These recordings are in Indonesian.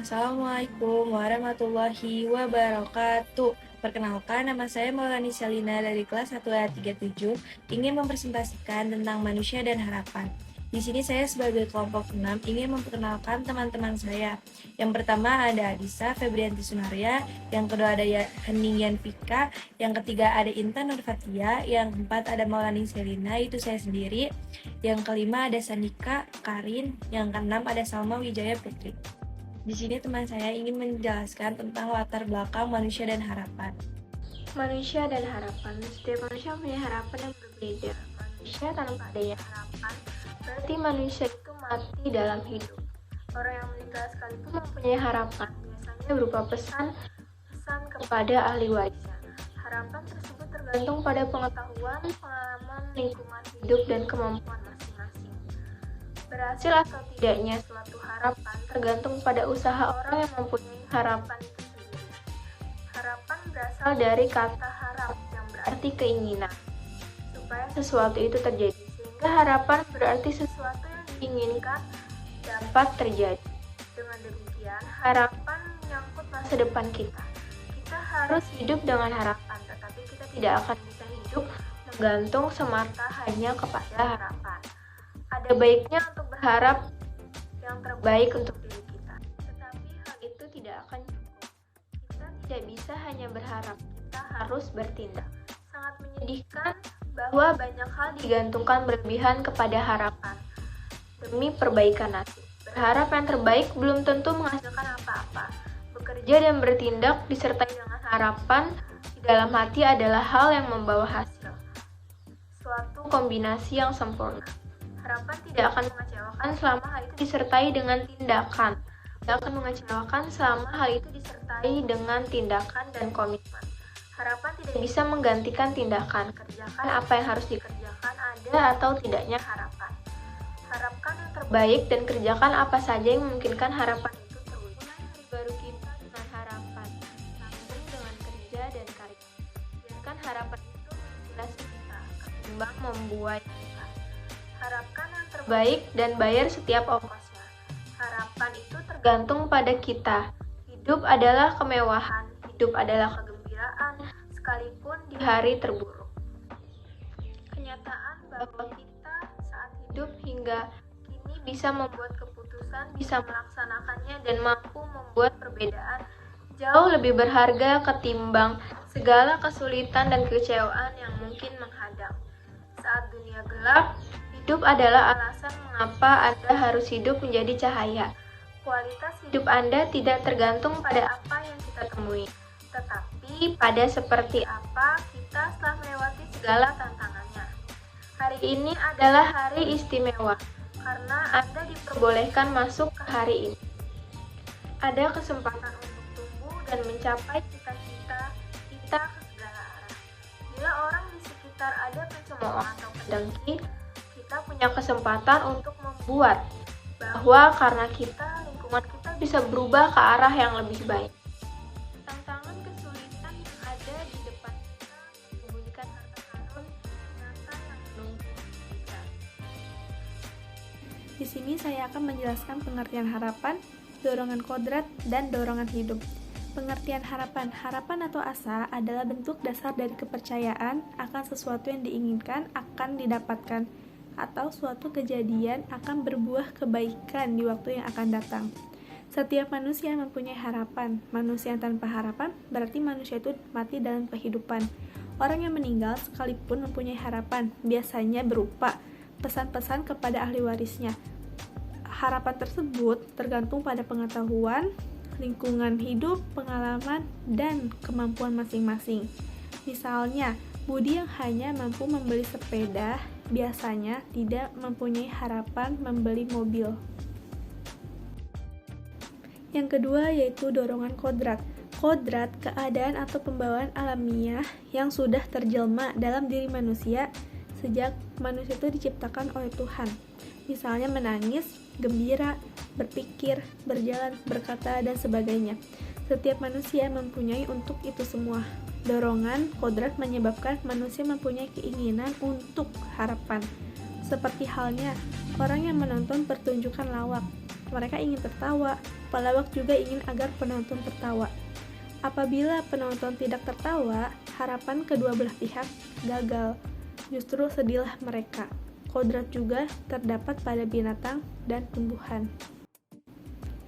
Assalamualaikum warahmatullahi wabarakatuh. Perkenalkan, nama saya Maulani Selina dari kelas 1A 37, ingin mempresentasikan tentang manusia dan harapan. Di sini saya sebagai kelompok 6 ingin memperkenalkan teman-teman saya. Yang pertama ada Adisa Febrianti Sunaria, yang kedua ada Hening Yanvika, yang ketiga ada Intan Nurfatia, yang keempat ada Maulani Selina, itu saya sendiri. Yang kelima ada Sandika Karin, yang keenam ada Salma Wijaya Putri. Di sini teman saya ingin menjelaskan tentang latar belakang manusia dan harapan. Manusia dan harapan. Setiap manusia punya harapan yang berbeda. Manusia tanpa adanya harapan, berarti manusia itu mati dalam hidup. Orang yang meninggal sekalipun mempunyai harapan, biasanya berupa pesan kepada ahli warisnya. Harapan tersebut tergantung pada pengetahuan, pengalaman, lingkungan hidup, dan kemampuan masing-masing. Berhasil atau tidaknya suatu harapan tergantung pada usaha orang yang mempunyai harapan itu sendiri. Harapan berasal dari kata harap yang berarti keinginan, supaya sesuatu itu terjadi. Sehingga harapan berarti sesuatu yang diinginkan dapat terjadi. Dengan demikian, harapan menyangkut masa depan kita. Kita harus hidup dengan harapan, tetapi kita tidak akan bisa hidup menggantung semata hanya kepada harapan. Ada baiknya untuk berharap yang terbaik untuk diri kita, tetapi hal itu tidak akan cukup. Kita tidak bisa hanya berharap, kita harus bertindak. Sangat menyedihkan bahwa banyak hal digantungkan berlebihan kepada harapan demi perbaikan nasib. Berharap yang terbaik belum tentu menghasilkan apa-apa. Bekerja dan bertindak disertai dengan harapan di dalam hati adalah hal yang membawa hasil. Suatu kombinasi yang sempurna. Harapan tidak akan mengecewakan selama hal itu disertai dengan tindakan. Tidak akan mengecewakan selama hal itu disertai dengan tindakan dan komitmen. Harapan tidak bisa menggantikan tindakan. Kerjakan apa yang harus dikerjakan, ada atau tidaknya harapan. Harapkan yang terbaik dan kerjakan apa saja yang memungkinkan harapan itu terwujud. Mulai hari baru kita dengan harapan, sambung dengan kerja dan karya. Biarkan harapan itu menginspirasi kita, ketimbang membuat kita. Harapkan yang terbaik dan bayar setiap ongkosnya. Harapan itu tergantung pada kita. Hidup adalah kemewahan, hidup adalah kegembiraan, sekalipun di hari terburuk. Kenyataan bahwa kita saat hidup hingga kini bisa membuat keputusan, bisa melaksanakannya, dan mampu membuat perbedaan jauh lebih berharga ketimbang segala kesulitan dan kekecewaan yang mungkin menghadang. Saat dunia gelap, hidup adalah alasan mengapa Anda harus hidup menjadi cahaya. Kualitas hidup Anda tidak tergantung pada apa yang kita temui, tetapi pada seperti apa kita setelah melewati segala tantangannya. Hari ini adalah hari istimewa, karena Anda diperbolehkan masuk ke hari ini. Ada kesempatan untuk tumbuh dan mencapai cita-cita kita ke segala arah. Bila orang di sekitar ada pencemooh atau pendengki, kita punya kesempatan untuk membuat bahwa karena kita, lingkungan kita bisa berubah ke arah yang lebih baik. Tantangan kesulitan yang ada di depan kita membunyikan harta karun nyata yang menunggu kita. Di sini saya akan menjelaskan pengertian harapan, dorongan kodrat, dan dorongan hidup. Pengertian harapan. Harapan atau asa adalah bentuk dasar dari kepercayaan akan sesuatu yang diinginkan akan didapatkan, atau suatu kejadian akan berbuah kebaikan di waktu yang akan datang. Setiap manusia mempunyai harapan. Manusia yang tanpa harapan berarti manusia itu mati dalam kehidupan. Orang yang meninggal sekalipun mempunyai harapan, biasanya berupa pesan-pesan kepada ahli warisnya. Harapan tersebut tergantung pada pengetahuan, lingkungan hidup, pengalaman, dan kemampuan masing-masing. Misalnya, Budi yang hanya mampu membeli sepeda biasanya tidak mempunyai harapan membeli mobil. Yang kedua yaitu dorongan kodrat. Kodrat, keadaan atau pembawaan alamiah yang sudah terjelma dalam diri manusia sejak manusia itu diciptakan oleh Tuhan. Misalnya menangis, gembira, berpikir, berjalan, berkata, dan sebagainya. Setiap manusia mempunyai untuk itu semua. Dorongan kodrat menyebabkan manusia mempunyai keinginan untuk harapan. Seperti halnya orang yang menonton pertunjukan lawak. Mereka ingin tertawa, pelawak juga ingin agar penonton tertawa. Apabila penonton tidak tertawa, harapan kedua belah pihak gagal. Justru sedihlah mereka. Kodrat juga terdapat pada binatang dan tumbuhan.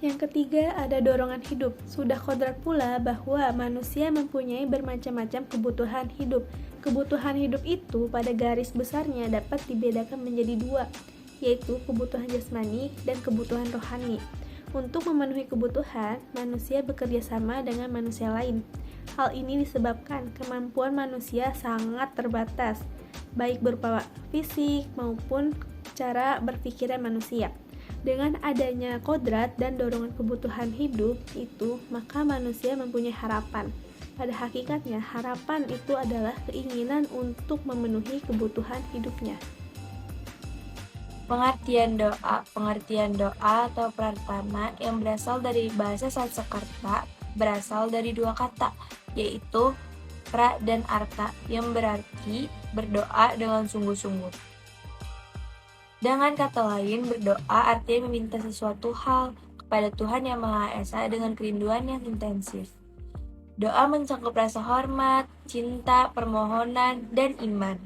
Yang ketiga ada dorongan hidup. Sudah kodrat pula bahwa manusia mempunyai bermacam-macam kebutuhan hidup. Kebutuhan hidup itu pada garis besarnya dapat dibedakan menjadi dua, yaitu kebutuhan jasmani dan kebutuhan rohani. Untuk memenuhi kebutuhan, manusia bekerja sama dengan manusia lain. Hal ini disebabkan kemampuan manusia sangat terbatas, baik berupa fisik maupun cara berpikirnya manusia. Dengan adanya kodrat dan dorongan kebutuhan hidup itu, maka manusia mempunyai harapan. Pada hakikatnya, harapan itu adalah keinginan untuk memenuhi kebutuhan hidupnya. Pengertian doa atau prarthana yang berasal dari bahasa Sanskerta berasal dari dua kata, yaitu pra dan arta, yang berarti berdoa dengan sungguh-sungguh. Dengan kata lain, berdoa artinya meminta sesuatu hal kepada Tuhan Yang Maha Esa dengan kerinduan yang intensif. Doa mencakup rasa hormat, cinta, permohonan, dan iman.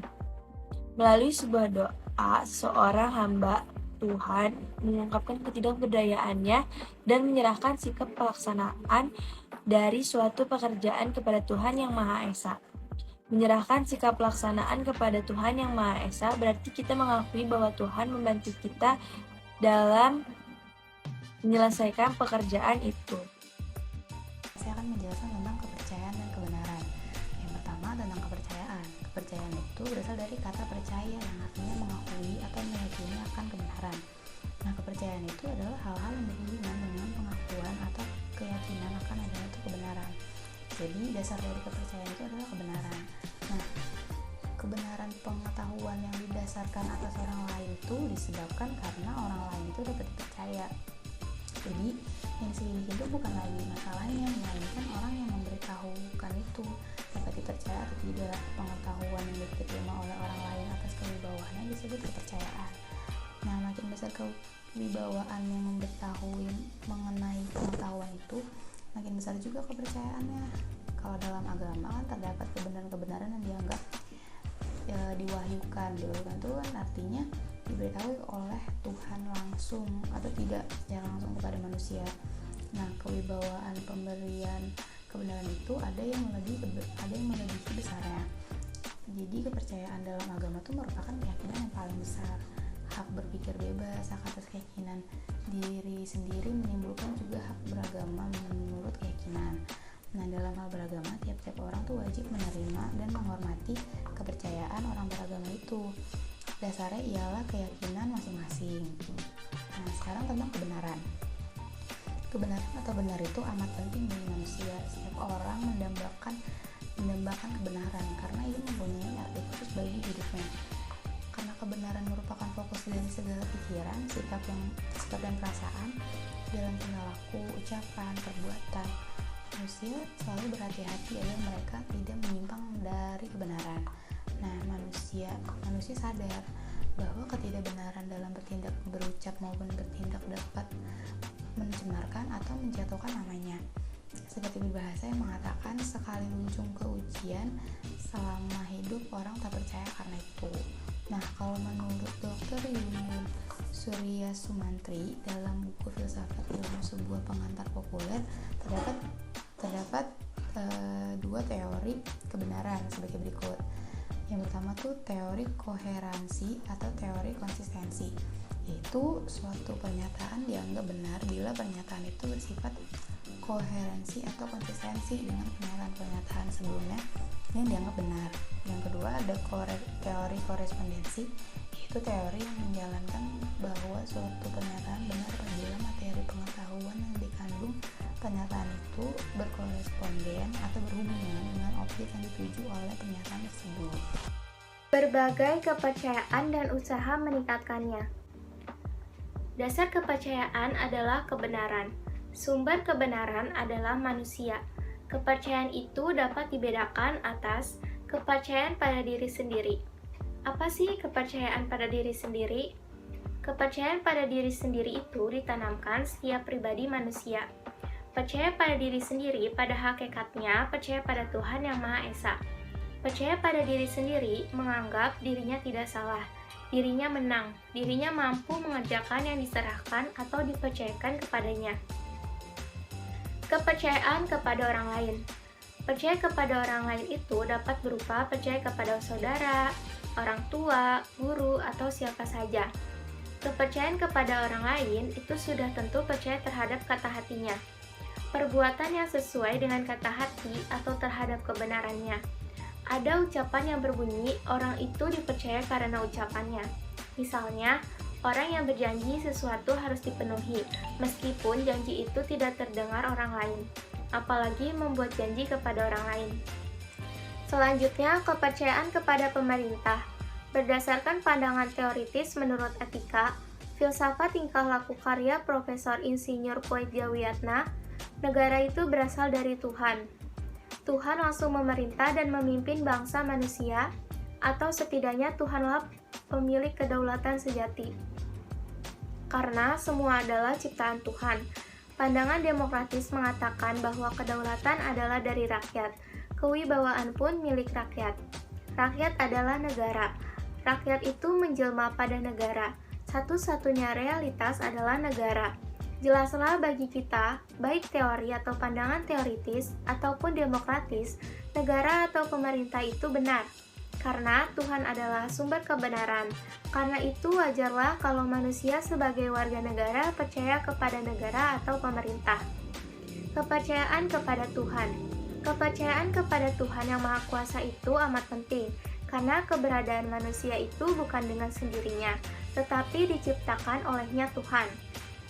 Melalui sebuah doa, seorang hamba Tuhan mengungkapkan ketidakberdayaannya dan menyerahkan sikap pelaksanaan dari suatu pekerjaan kepada Tuhan Yang Maha Esa. Menyerahkan sikap pelaksanaan kepada Tuhan Yang Maha Esa berarti kita mengakui bahwa Tuhan membantu kita dalam menyelesaikan pekerjaan itu. Saya akan menjelaskan tentang kepercayaan dan kebenaran. Yang pertama tentang kepercayaan. Kepercayaan itu berasal dari kata percaya yang artinya mengakui atau meyakini akan kebenaran. Nah, kepercayaan itu adalah hal-hal yang berhubungan dengan pengakuan atau keyakinan akan adanya itu kebenaran. Jadi, dasar dari kepercayaan itu adalah kebenaran. Nah, kebenaran pengetahuan yang didasarkan atas orang lain itu disebabkan karena orang lain itu dapat dipercaya. Jadi, yang diselidiki itu bukan lagi masalahnya, melainkan orang yang memberitahukan itu dapat dipercaya atau tidak. Pengetahuan yang diterima oleh orang lain atas kewibawaannya disebut kepercayaan. Nah, makin besar kewibawaan yang memberitahui mengenai pengetahuan itu, makin besar juga kepercayaannya. Kalau dalam agama kan terdapat kebenaran-kebenaran yang dianggap diwahyukan itu kan artinya diberitahu oleh Tuhan langsung atau tidak secara langsung kepada manusia. Nah, kewibawaan pemberian kebenaran itu ada yang melebihi besarnya. Jadi kepercayaan dalam agama itu merupakan keyakinan yang paling besar. Hak berpikir bebas, hak atas keyakinan diri sendiri menimbulkan juga hak beragama menurut keyakinan. Nah, dalam hal beragama, tiap-tiap orang tuh wajib menerima dan menghormati kepercayaan orang beragama itu. Dasarnya ialah keyakinan masing-masing. Nah, sekarang tentang kebenaran. Kebenaran atau benar itu amat penting bagi manusia. Setiap orang mendambakan kebenaran karena ia mempunyai arti khusus bagi hidupnya. Karena kebenaran merupakan fokus dari segala pikiran, sikap dan perasaan dalam tingkah laku, ucapan, perbuatan. Manusia selalu berhati-hati agar mereka tidak menyimpang dari kebenaran. Nah, manusia sadar bahwa ketidakbenaran dalam bertindak, berucap maupun bertindak dapat mencemarkan atau menjatuhkan namanya. Seperti berbahasa yang mengatakan sekali ujung ke ujian, selama hidup orang tak percaya karena itu. Nah, kalau menurut Dr. Yuyun Surya Sumantri dalam buku Filsafat Ilmu Sebuah Pengantar Populer terdapat dua teori kebenaran sebagai berikut. Yang pertama tuh teori koherensi atau teori konsistensi, yaitu suatu pernyataan dianggap benar bila pernyataan itu bersifat koherensi atau konsistensi dengan pernyataan-pernyataan sebelumnya yang dianggap benar. Yang kedua ada teori korespondensi, yaitu teori yang menjalankan bahwa suatu pernyataan benar apabila materi pengetahuan yang dikandung pernyataan itu berkoresponden atau berhubungan dengan objek yang dituju oleh pernyataan tersebut. Berbagai kepercayaan dan usaha meningkatkannya. Dasar kepercayaan adalah kebenaran. Sumber kebenaran adalah manusia. Kepercayaan itu dapat dibedakan atas kepercayaan pada diri sendiri. Apa sih kepercayaan pada diri sendiri? Kepercayaan pada diri sendiri itu ditanamkan setiap pribadi manusia. Percaya pada diri sendiri pada hakikatnya percaya pada Tuhan Yang Maha Esa. Percaya pada diri sendiri menganggap dirinya tidak salah, dirinya menang, dirinya mampu mengerjakan yang diserahkan atau dipercayakan kepadanya. Kepercayaan kepada orang lain. Percaya kepada orang lain itu dapat berupa percaya kepada saudara, orang tua, guru, atau siapa saja. Kepercayaan kepada orang lain itu sudah tentu percaya terhadap kata hatinya, perbuatan yang sesuai dengan kata hati atau terhadap kebenarannya. Ada ucapan yang berbunyi orang itu dipercaya karena ucapannya. Misalnya, orang yang berjanji sesuatu harus dipenuhi, meskipun janji itu tidak terdengar orang lain, apalagi membuat janji kepada orang lain. Selanjutnya, kepercayaan kepada pemerintah. Berdasarkan pandangan teoritis menurut etika, filsafat tingkah laku karya Profesor Insinyur Koetjawiyatna, negara itu berasal dari Tuhan. Tuhan langsung memerintah dan memimpin bangsa manusia, atau setidaknya Tuhanlah pemilik kedaulatan sejati. Karena semua adalah ciptaan Tuhan, pandangan demokratis mengatakan bahwa kedaulatan adalah dari rakyat, kewibawaan pun milik rakyat. Rakyat adalah negara. Rakyat itu menjelma pada negara. Satu-satunya realitas adalah negara. Jelaslah bagi kita, baik teori atau pandangan teoritis ataupun demokratis, negara atau pemerintah itu benar. Karena Tuhan adalah sumber kebenaran. Karena itu wajarlah kalau manusia sebagai warga negara percaya kepada negara atau pemerintah. Kepercayaan kepada Tuhan. Kepercayaan kepada Tuhan Yang Maha Kuasa itu amat penting, karena keberadaan manusia itu bukan dengan sendirinya, tetapi diciptakan olehnya Tuhan.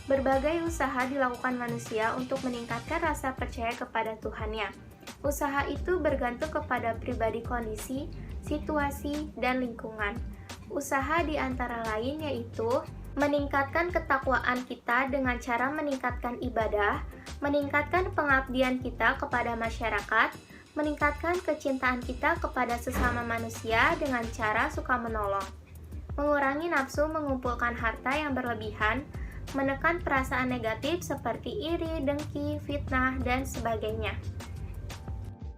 Berbagai usaha dilakukan manusia untuk meningkatkan rasa percaya kepada Tuhannya. Usaha itu bergantung kepada pribadi kondisi, situasi, dan lingkungan. Usaha di antara lain yaitu meningkatkan ketakwaan kita dengan cara meningkatkan ibadah, meningkatkan pengabdian kita kepada masyarakat, meningkatkan kecintaan kita kepada sesama manusia dengan cara suka menolong, mengurangi nafsu mengumpulkan harta yang berlebihan, menekan perasaan negatif seperti iri, dengki, fitnah, dan sebagainya.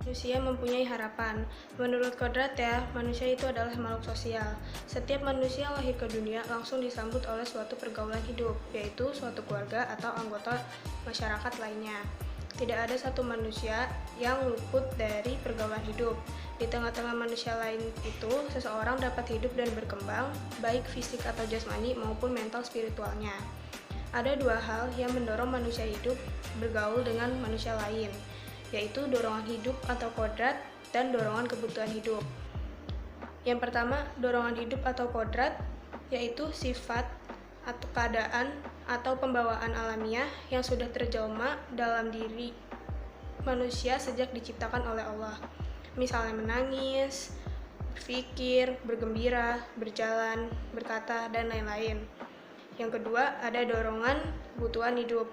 Manusia mempunyai harapan. Menurut Kodrat manusia itu adalah makhluk sosial. Setiap manusia yang lahir ke dunia langsung disambut oleh suatu pergaulan hidup, yaitu suatu keluarga atau anggota masyarakat lainnya. Tidak ada satu manusia yang luput dari pergaulan hidup. Di tengah-tengah manusia lain itu, seseorang dapat hidup dan berkembang, baik fisik atau jasmani maupun mental spiritualnya. Ada dua hal yang mendorong manusia hidup bergaul dengan manusia lain, yaitu dorongan hidup atau kodrat dan dorongan kebutuhan hidup. Yang pertama, dorongan hidup atau kodrat, yaitu sifat atau keadaan atau pembawaan alamiah yang sudah terjelma dalam diri manusia sejak diciptakan oleh Allah. Misalnya menangis, berpikir, bergembira, berjalan, berkata, dan lain-lain. Yang kedua, ada dorongan kebutuhan hidup.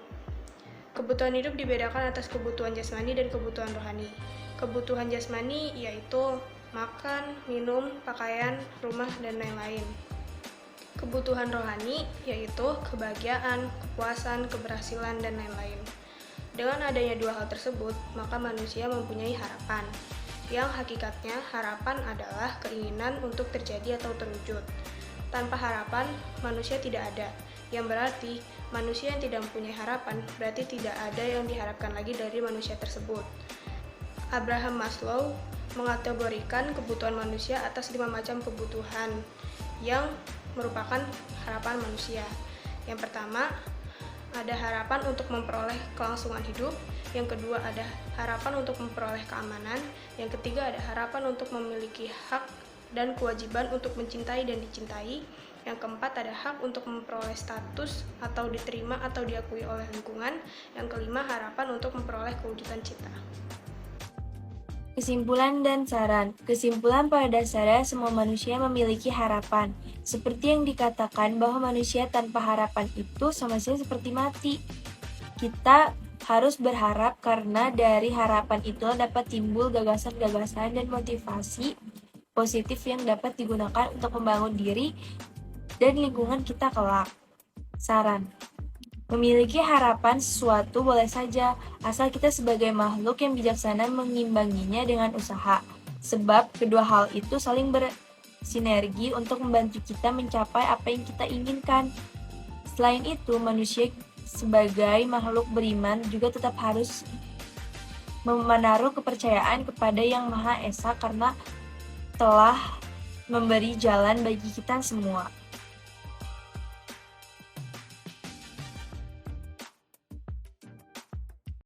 Kebutuhan hidup dibedakan atas kebutuhan jasmani dan kebutuhan rohani. Kebutuhan jasmani yaitu makan, minum, pakaian, rumah, dan lain-lain. Kebutuhan rohani yaitu kebahagiaan, kepuasan, keberhasilan, dan lain-lain. Dengan adanya dua hal tersebut, maka manusia mempunyai harapan. Yang hakikatnya harapan adalah keinginan untuk terjadi atau terwujud. Tanpa harapan, manusia tidak ada. Yang berarti, manusia yang tidak mempunyai harapan berarti tidak ada yang diharapkan lagi dari manusia tersebut. Abraham Maslow mengategorikan kebutuhan manusia atas 5 macam kebutuhan yang merupakan harapan manusia. Yang pertama, ada harapan untuk memperoleh kelangsungan hidup. Yang kedua, ada harapan untuk memperoleh keamanan. Yang ketiga, ada harapan untuk memiliki hak dan kewajiban untuk mencintai dan dicintai. Yang keempat, ada hak untuk memperoleh status atau diterima atau diakui oleh lingkungan. Yang kelima, harapan untuk memperoleh kewujudan cita. Kesimpulan dan saran. Kesimpulan pada dasarnya semua manusia memiliki harapan. Seperti yang dikatakan bahwa manusia tanpa harapan itu sama saja seperti mati. Kita harus berharap karena dari harapan itulah dapat timbul gagasan-gagasan dan motivasi positif yang dapat digunakan untuk membangun diri dan lingkungan kita kelak. Saran: memiliki harapan sesuatu boleh saja, asal kita sebagai makhluk yang bijaksana mengimbanginya dengan usaha. Sebab kedua hal itu saling bersinergi untuk membantu kita mencapai apa yang kita inginkan. Selain itu, manusia sebagai makhluk beriman juga tetap harus menaruh kepercayaan kepada Yang Maha Esa karena telah memberi jalan bagi kita semua.